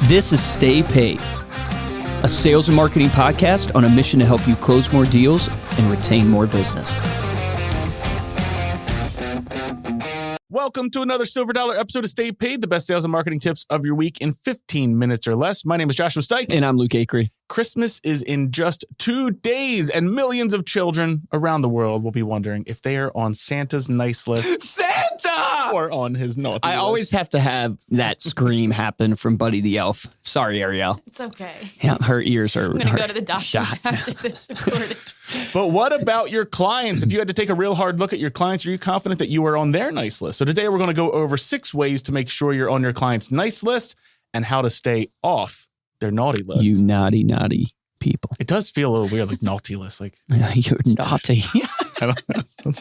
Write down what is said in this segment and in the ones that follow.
This is Stay Paid, a sales and marketing podcast on a mission to help you close more deals and retain more business. Welcome to another Silver Dollar episode of Stay Paid, the best sales and marketing tips of your week in 15 minutes or less. My name is Joshua Stike. And I'm Luke Acree. Christmas is in just 2 days, and millions of children around the world will be wondering if they are on Santa's nice list. Santa! Or on his naughty list. I always have to have that scream happen from Buddy the Elf. Sorry, Ariel. It's okay. Yeah, her ears are... I'm going to go to the doctor after this recording. But what about your clients? If you had to take a real hard look at your clients, are you confident that you are on their nice list? So today we're going to go over 6 ways to make sure you're on your client's nice list and how to stay off their naughty list. You naughty people. It does feel a little weird, like naughty list. Like you're naughty. I don't know.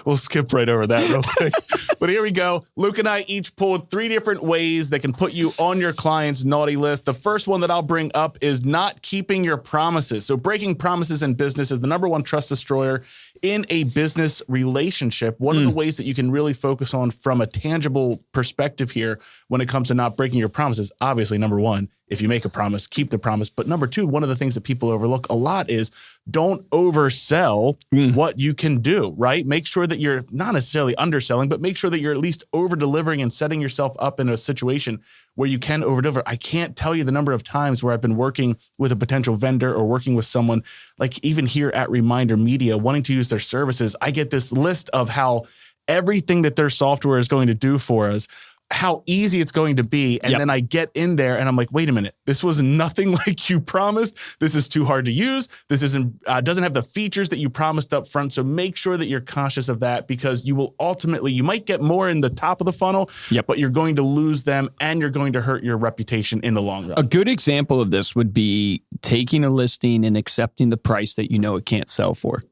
We'll skip right over that real quick. But here we go. Luke and I each pulled 3 different ways that can put you on your client's naughty list. The first one that I'll bring up is not keeping your promises. So breaking promises in business is the #1 trust destroyer in a business relationship. One of the ways that you can really focus on from a tangible perspective here when it comes to not breaking your promises, obviously, #1, if you make a promise, keep the promise. But #2, one of the things that people overlook a lot is don't oversell what you can do, right? Make sure that you're not necessarily underselling, but make sure that you're at least over-delivering and setting yourself up in a situation where you can over-deliver. I can't tell you the number of times where I've been working with a potential vendor or working with someone, like even here at ReminderMedia, wanting to use their services. I get this list of how everything that their software is going to do for us, how easy it's going to be. And then I get in there and I'm like, wait a minute, this was nothing like you promised. This is too hard to use. This doesn't have the features that you promised up front. So make sure that you're conscious of that, because you will ultimately, you might get more in the top of the funnel, but you're going to lose them and you're going to hurt your reputation in the long run. A good example of this would be taking a listing and accepting the price that you know it can't sell for.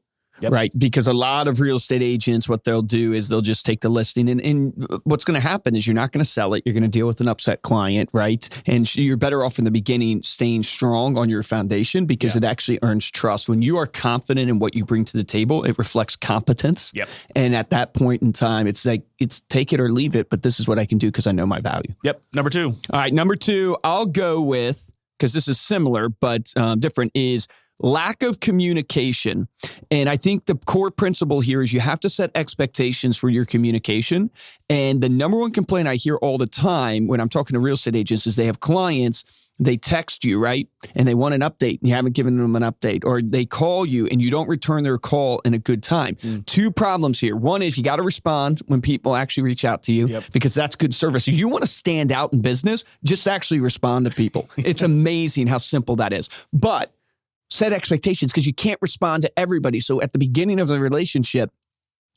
Right. Because a lot of real estate agents, what they'll do is they'll just take the listing and what's going to happen is you're not going to sell it. You're going to deal with an upset client. Right. And you're better off in the beginning staying strong on your foundation, because it actually earns trust. When you are confident in what you bring to the table, it reflects competence. And at that point in time, it's like, it's take it or leave it. But this is what I can do because I know my value. #2. All right. #2, I'll go with, because this is similar but different, is lack of communication. And I think the core principle here is you have to set expectations for your communication. And the #1 complaint I hear all the time when I'm talking to real estate agents is they have clients, they text you, right? And they want an update and you haven't given them an update, or they call you and you don't return their call in a good time. 2 problems here. One is you got to respond when people actually reach out to you, because that's good service. If you want to stand out in business, just actually respond to people. It's amazing how simple that is. But set expectations, because you can't respond to everybody. So at the beginning of the relationship,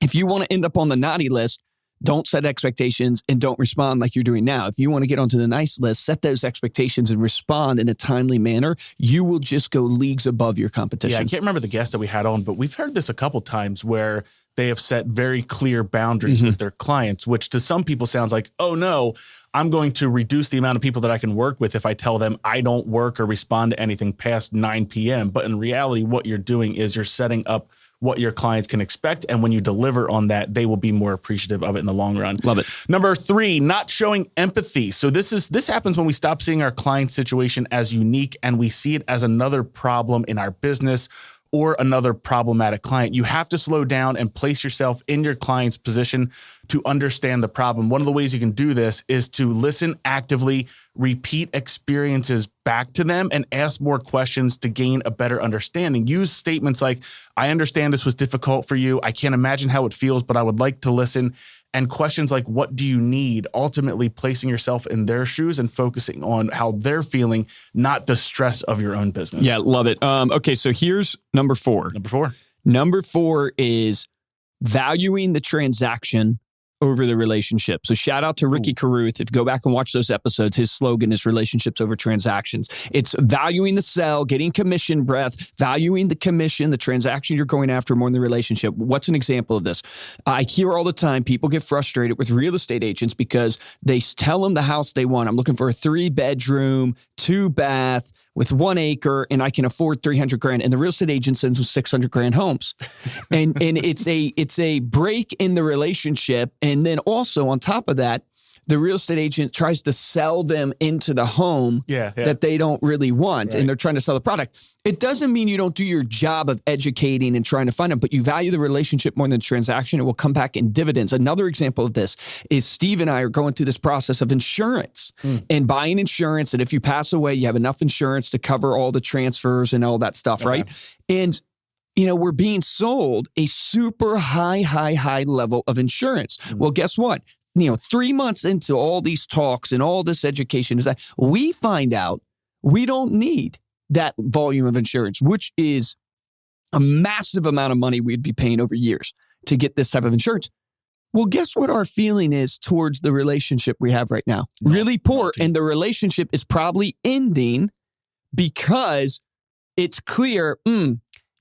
if you want to end up on the naughty list, don't set expectations and don't respond like you're doing now. If you want to get onto the nice list, set those expectations and respond in a timely manner. You will just go leagues above your competition. I can't remember the guest that we had on, but we've heard this a couple times where they have set very clear boundaries with their clients, which to some people sounds like, oh no, I'm going to reduce the amount of people that I can work with if I tell them I don't work or respond to anything past 9 p.m. But in reality, what you're doing is you're setting up what your clients can expect. And when you deliver on that, they will be more appreciative of it in the long run. Love it. #3, not showing empathy. So this happens when we stop seeing our client situation as unique and we see it as another problem in our business or another problematic client. You have to slow down and place yourself in your client's position to understand the problem. One of the ways you can do this is to listen actively, repeat experiences back to them, and ask more questions to gain a better understanding. Use statements like, I understand this was difficult for you. I can't imagine how it feels, but I would like to listen. And questions like, what do you need? Ultimately placing yourself in their shoes and focusing on how they're feeling, not the stress of your own business. Yeah, love it. Okay, so here's #4. #4 is valuing the transaction over the relationship. So shout out to Ricky Carruth. If you go back and watch those episodes, his slogan is relationships over transactions. It's valuing the sell, getting commission breath, valuing the commission, the transaction you're going after more than the relationship. What's an example of this? I hear all the time people get frustrated with real estate agents because they tell them the house they want. I'm looking for a 3-bedroom, 2-bath with 1 acre, and I can afford $300,000. And the real estate agent sends them $600,000 homes. and it's a break in the relationship. And then also on top of that, the real estate agent tries to sell them into the home that they don't really want, and they're trying to sell the product. It doesn't mean you don't do your job of educating and trying to find them, but you value the relationship more than the transaction. It will come back in dividends. Another example of this is Steve and I are going through this process of insurance and buying insurance. And if you pass away, you have enough insurance to cover all the transfers and all that stuff, right? And we're being sold a super high level of insurance. Well, guess what? 3 months into all these talks and all this education is that we find out we don't need that volume of insurance, which is a massive amount of money we'd be paying over years to get this type of insurance. Well, guess what our feeling is towards the relationship we have right now? Really poor. And the relationship is probably ending because it's clear,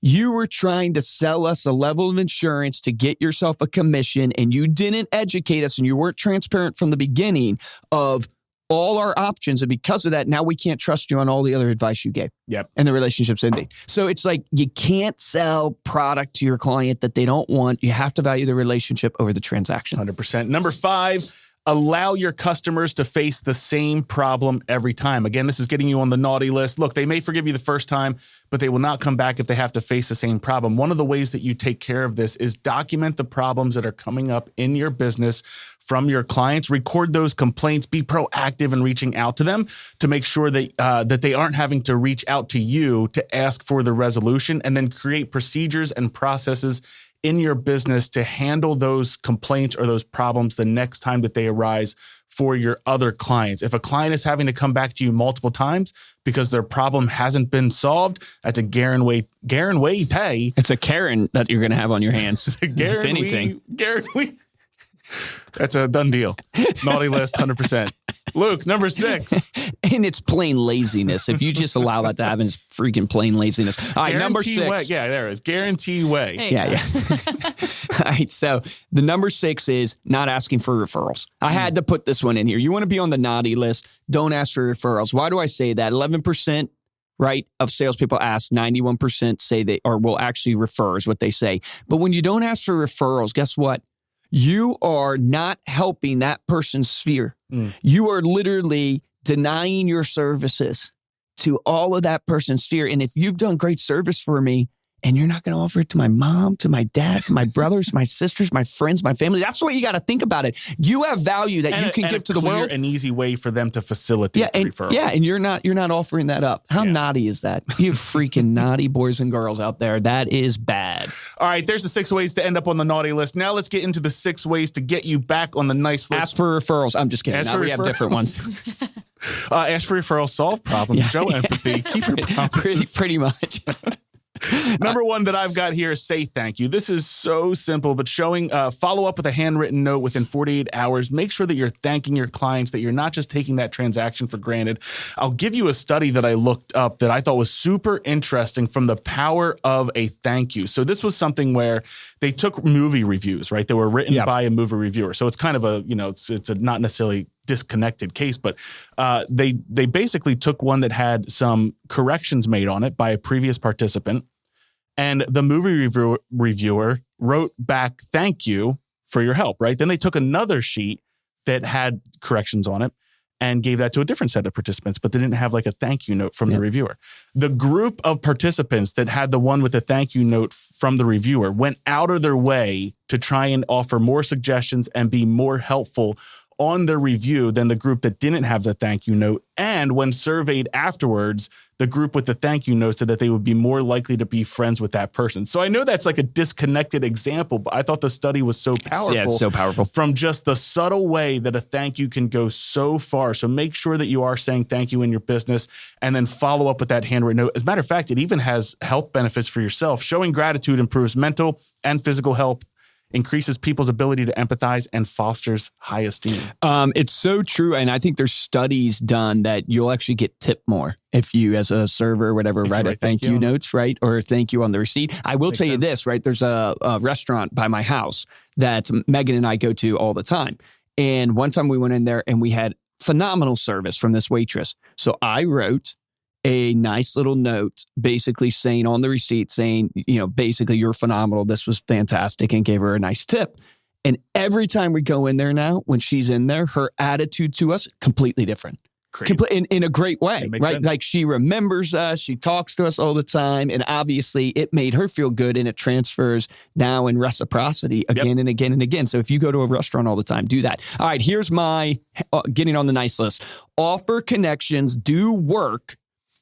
you were trying to sell us a level of insurance to get yourself a commission, and you didn't educate us, and you weren't transparent from the beginning of all our options. And because of that, now we can't trust you on all the other advice you gave. Yep. And the relationship's ending. So it's like you can't sell product to your client that they don't want. You have to value the relationship over the transaction. 100%. Number 5, allow your customers to face the same problem every time. Again, this is getting you on the naughty list. Look, they may forgive you the first time, but they will not come back if they have to face the same problem. One of the ways that you take care of this is document the problems that are coming up in your business from your clients. Record those complaints. Be proactive in reaching out to them to make sure that that they aren't having to reach out to you to ask for the resolution, and then create procedures and processes in your business to handle those complaints or those problems the next time that they arise for your other clients. If a client is having to come back to you multiple times because their problem hasn't been solved, that's a guarantee. It's a Karen that you're going to have on your hands. It's a guarantee. That's a done deal. Naughty list, 100%. Luke, number 6. And it's plain laziness. If you just allow that to happen, it's freaking plain laziness. All right, number 6. Way. Yeah, there it is. Guarantee way. Yeah. All right, so the number 6 is not asking for referrals. I had to put this one in here. You want to be on the naughty list, don't ask for referrals. Why do I say that? 11%, right, of salespeople ask, 91% say they or will actually refer is what they say. But when you don't ask for referrals, guess what? You are not helping that person's sphere. You are literally denying your services to all of that person's sphere. And if you've done great service for me and you're not going to offer it to my mom, to my dad, to my brothers, my sisters, my friends, my family, that's the way you got to think about it. You have value that you can give to the world. An easy way for them to facilitate the referral. Yeah, and you're not offering that up. How naughty is that? You freaking naughty boys and girls out there. That is bad. All right, there's the 6 ways to end up on the naughty list. Now let's get into the 6 ways to get you back on the nice list. Ask for referrals. I'm just kidding. Now we have different ones. Ask for referrals, solve problems, show empathy, keep your promises. Pretty much. Number 1 that I've got here is say thank you. This is so simple, but showing follow up with a handwritten note within 48 hours. Make sure that you're thanking your clients, that you're not just taking that transaction for granted. I'll give you a study that I looked up that I thought was super interesting from the power of a thank you. So this was something where they took movie reviews, right? They were written by a movie reviewer. So it's kind of a, it's a not necessarily disconnected case, but they basically took one that had some corrections made on it by a previous participant, and the movie reviewer wrote back, "Thank you for your help," right? Then they took another sheet that had corrections on it and gave that to a different set of participants, but they didn't have like a thank you note from the reviewer. The group of participants that had the one with the thank you note from the reviewer went out of their way to try and offer more suggestions and be more helpful on their review than the group that didn't have the thank you note. And when surveyed afterwards, the group with the thank you note said that they would be more likely to be friends with that person. So I know that's like a disconnected example, but I thought the study was so powerful. Yeah, it's so powerful. From just the subtle way that a thank you can go so far. So make sure that you are saying thank you in your business, and then follow up with that handwritten note. As a matter of fact, it even has health benefits for yourself. Showing gratitude improves mental and physical health, increases people's ability to empathize, and fosters high esteem. It's so true. And I think there's studies done that you'll actually get tipped more if you, as a server or whatever, write a thank you notes, right? Or thank you on the receipt. I will tell you this, right? There's a restaurant by my house that Megan and I go to all the time. And one time we went in there and we had phenomenal service from this waitress. So I wrote a nice little note basically saying on the receipt, saying, basically, you're phenomenal. This was fantastic, and gave her a nice tip. And every time we go in there now, when she's in there, her attitude to us, completely different. In a great way, right? Sense. Like she remembers us, she talks to us all the time, and obviously it made her feel good, and it transfers now in reciprocity again and again and again. So if you go to a restaurant all the time, do that. All right, here's my getting on the nice list. Offer connections do work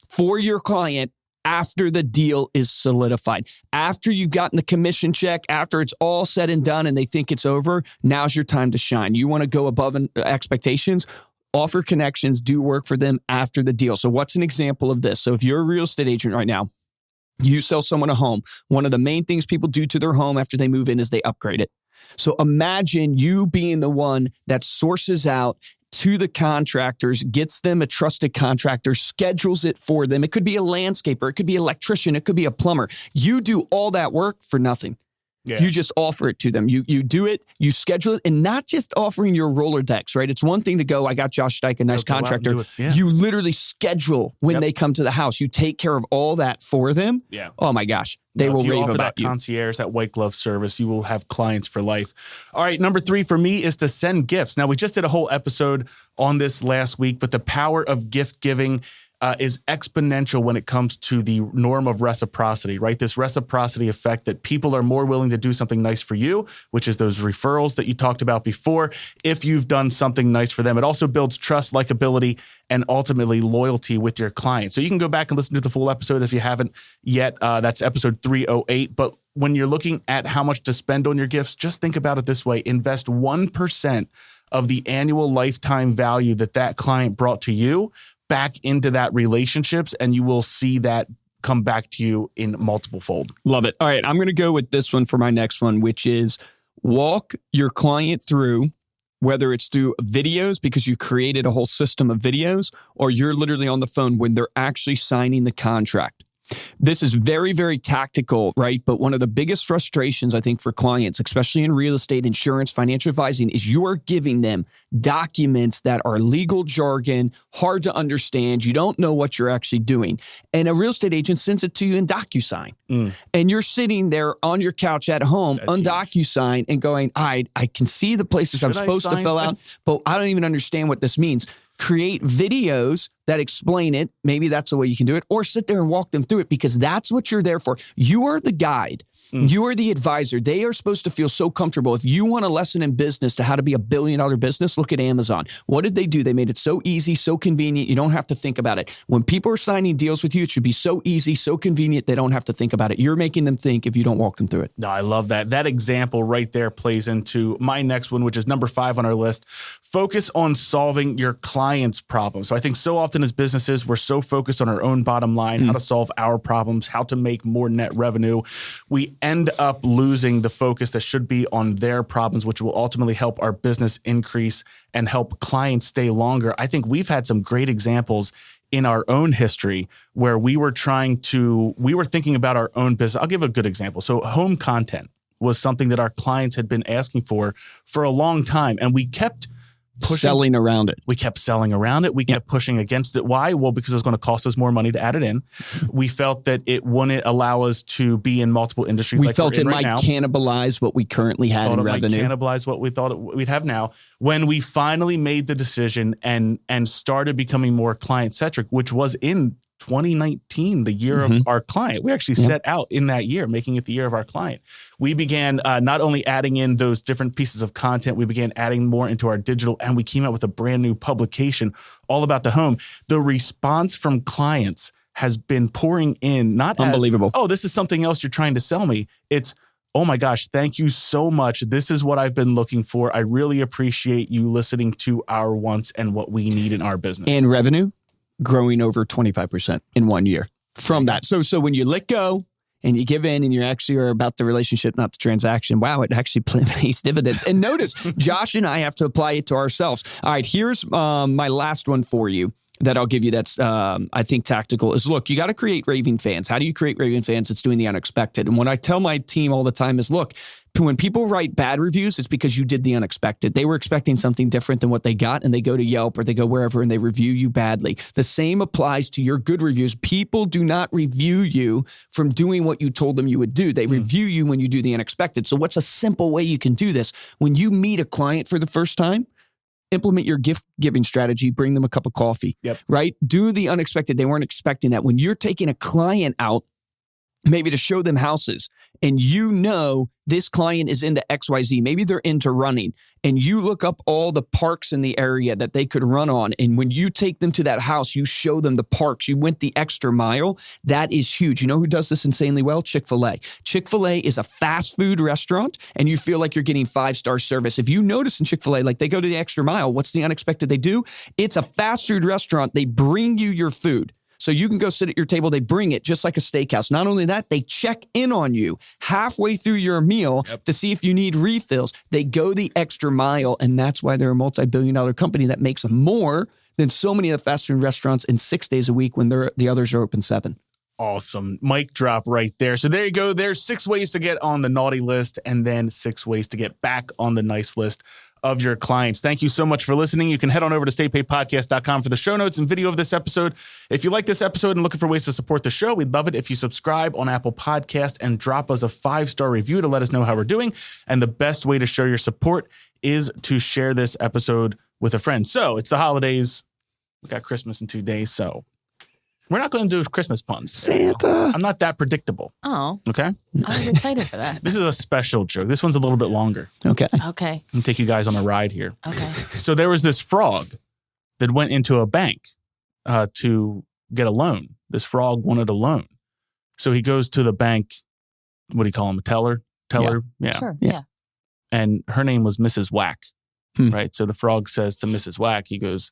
for your client after the deal is solidified. After you've gotten the commission check, after it's all said and done and they think it's over, now's your time to shine. You want to go above expectations. Offer connections do work for them after the deal. So what's an example of this? So if you're a real estate agent right now, you sell someone a home. One of the main things people do to their home after they move in is they upgrade it. So imagine you being the one that sources out to the contractors, gets them a trusted contractor, schedules it for them. It could be a landscaper. It could be an electrician. It could be a plumber. You do all that work for nothing. Yeah. You just offer it to them. You do it, you schedule it, and not just offering your Rolodex, right? It's one thing to go, I got Josh Dyke, a nice contractor. Yeah. You literally schedule when they come to the house. You take care of all that for them. Yeah. Oh my gosh. They will rave about that concierge, that white glove service, you will have clients for life. All right, number 3 for me is to send gifts. Now, we just did a whole episode on this last week, but the power of gift giving is exponential when it comes to the norm of reciprocity, right? This reciprocity effect that people are more willing to do something nice for you, which is those referrals that you talked about before, if you've done something nice for them. It also builds trust, likability, and ultimately loyalty with your client. So you can go back and listen to the full episode if you haven't yet. That's episode 308. But when you're looking at how much to spend on your gifts, just think about it this way. Invest 1% of the annual lifetime value that client brought to you back into that relationships, and you will see that come back to you in multiple fold. Love it. All right, I'm going to go with this one for my next one, which is walk your client through, whether it's through videos because you created a whole system of videos, or you're literally on the phone when they're actually signing the contract. This is very, very tactical, right? But one of the biggest frustrations, I think, for clients, especially in real estate, insurance, financial advising, is you are giving them documents that are legal jargon, hard to understand. You don't know what you're actually doing. And a real estate agent sends it to you in DocuSign. And you're sitting there on your couch at home on DocuSign and going, I can see the places I'm supposed to fill out, but I don't even understand what this means. Create videos that explain it. Maybe that's the way you can do it, or sit there and walk them through it, because that's what you're there for. You are the guide. You are the advisor. They are supposed to feel so comfortable. If you want a lesson in business to how to be $1 billion business, look at Amazon. What did they do? They made it so easy, so convenient. You don't have to think about it. When people are signing deals with you, it should be so easy, so convenient. They don't have to think about it. You're making them think if you don't walk them through it. No, I love that. That example right there plays into my next one, which is number 5 on our list. Focus on solving your client's problems. So I think so often as businesses, we're so focused on our own bottom line, how to solve our problems, how to make more net revenue. We end up losing the focus that should be on their problems, which will ultimately help our business increase and help clients stay longer. I think we've had some great examples in our own history where we were thinking about our own business. I'll give a good example. So home content was something that our clients had been asking for a long time, and we kept selling around it. We kept selling around it. We kept pushing against it. Why? Well, because it was going to cost us more money to add it in. We felt that it wouldn't allow us to be in multiple industries. We felt it might cannibalize what we currently had in revenue. It might cannibalize what we thought we'd have now. When we finally made the decision and started becoming more client-centric, which was in 2019, the year of our client. We actually set out in that year, making it the year of our client. We began not only adding in those different pieces of content, we began adding more into our digital, and we came out with a brand new publication all about the home. The response from clients has been pouring in, not unbelievable. As, oh, this is something else you're trying to sell me. It's, oh my gosh, thank you so much. This is what I've been looking for. I really appreciate you listening to our wants and what we need in our business. And revenue growing over 25% in 1 year from that. So when you let go and you give in and you actually are about the relationship, not the transaction, wow, it actually pays dividends. And notice, Josh and I have to apply it to ourselves. All right, here's my last one for you that I'll give you that's, I think, tactical is, look, you got to create raving fans. How do you create raving fans? It's doing the unexpected. And what I tell my team all the time is, look, when people write bad reviews, it's because you did the unexpected. They were expecting something different than what they got, and they go to Yelp or they go wherever and they review you badly. The same applies to your good reviews. People do not review you from doing what you told them you would do. They review you when you do the unexpected. So what's a simple way you can do this? When you meet a client for the first time, implement your gift giving strategy, bring them a cup of coffee, right? Do the unexpected. They weren't expecting that. When you're taking a client out, maybe to show them houses, and you know this client is into XYZ, maybe they're into running, and you look up all the parks in the area that they could run on, and when you take them to that house, you show them the parks, you went the extra mile, that is huge. You know who does this insanely well? Chick-fil-A. Chick-fil-A is a fast food restaurant, and you feel like you're getting 5-star service. If you notice in Chick-fil-A, like they go to the extra mile, what's the unexpected they do? It's a fast food restaurant. They bring you your food. So you can go sit at your table. They bring it just like a steakhouse. Not only that, they check in on you halfway through your meal to see if you need refills. They go the extra mile, and that's why they're a multi-billion-dollar company that makes more than so many of the fast food restaurants in 6 days a week when the others are open 7. Awesome. Mic drop right there. So there you go. There's 6 ways to get on the naughty list and then 6 ways to get back on the nice list of your clients. Thank you so much for listening. You can head on over to staypaidpodcast.com for the show notes and video of this episode. If you like this episode and looking for ways to support the show, we'd love it if you subscribe on Apple Podcast and drop us a 5-star review to let us know how we're doing. And the best way to show your support is to share this episode with a friend. So it's the holidays. We got Christmas in 2 days, so we're not going to do Christmas puns. Santa. I'm not that predictable. Oh. Okay? I was excited for that. This is a special joke. This one's a little bit longer. Okay. Okay. I'm take you guys on a ride here. Okay. So there was this frog that went into a bank to get a loan. This frog wanted a loan. So he goes to the bank. What do you call him? A teller? Teller? Yeah. Sure. Yeah. And her name was Mrs. Whack. Right? So the frog says to Mrs. Whack, he goes,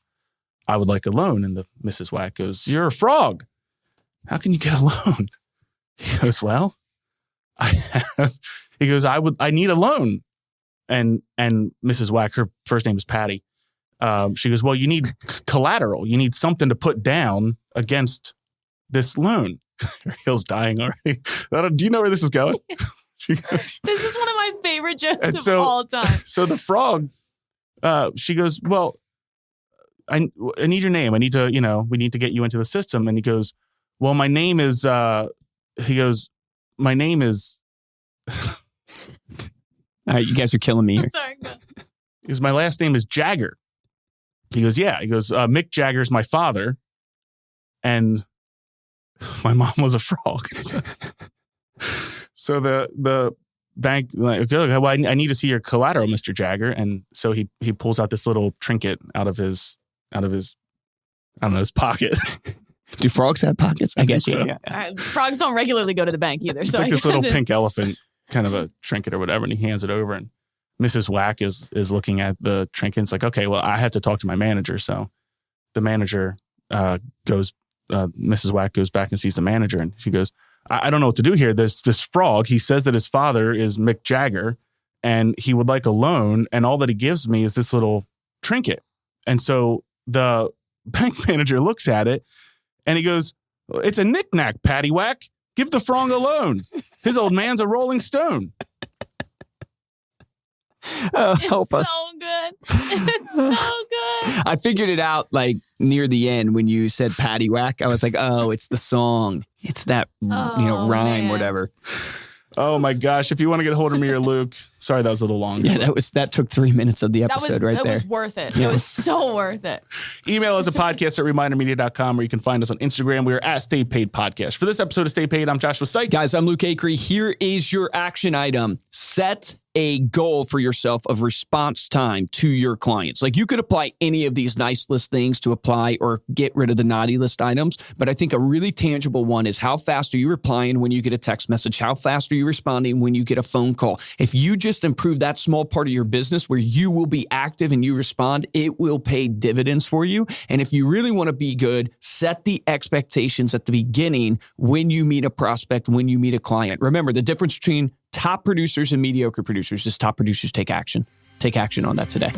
I would like a loan. And the Mrs. Whack goes, you're a frog. How can you get a loan? He goes, well, he goes, I need a loan. And Mrs. Whack, her first name is Patty. She goes, well, you need collateral. You need something to put down against this loan. Hill's dying already. Do you know where this is going? This is one of my favorite jokes of all time. So the frog, she goes, well, I need your name. I need to, we need to get you into the system. And he goes, well, my name is, he goes, my name is. All right, you guys are killing me here. I'm sorry. He goes, my last name is Jagger. He goes, yeah. He goes, Mick Jagger's my father. And my mom was a frog. So the bank, like, okay, well, I need to see your collateral, Mr. Jagger. And so he pulls out this little trinket out of his, I don't know, his pocket. Do frogs have pockets? I guess so. Yeah. Frogs don't regularly go to the bank either. It's So like this little pink elephant, kind of a trinket or whatever, and he hands it over. And Mrs. Whack is looking at the trinket. It's like, okay, well, I have to talk to my manager. So the manager goes. Mrs. Whack goes back and sees the manager, and she goes, I don't know what to do here. There's this frog. He says that his father is Mick Jagger, and he would like a loan, and all that he gives me is this little trinket. And so the bank manager looks at it, and he goes, it's a knick-knack, paddywhack. Give the frog a loan. His old man's a rolling stone. Help us. So good. It's so good. I figured it out like near the end when you said paddywhack. I was like, oh, it's the song. It's that, rhyme, man. whatever. Oh my gosh. If you want to get a hold of me or Luke, sorry, that was a little long. Yeah, that took 3 minutes of the episode right there. That was worth it. It was so worth it. Email us at podcast@remindermedia.com, or you can find us on Instagram. We are at Stay Paid Podcast. For this episode of Stay Paid, I'm Joshua Stike. Guys, I'm Luke Acree. Here is your action item. Set a goal for yourself of response time to your clients. Like, you could apply any of these nice list things to apply or get rid of the naughty list items. But I think a really tangible one is, how fast are you replying when you get a text message? How fast are you responding when you get a phone call? If you just improve that small part of your business where you will be active and you respond, it will pay dividends for you. And if you really want to be good, set the expectations at the beginning when you meet a prospect, when you meet a client. Remember, the difference between top producers and mediocre producers is top producers take action. Take action on that today.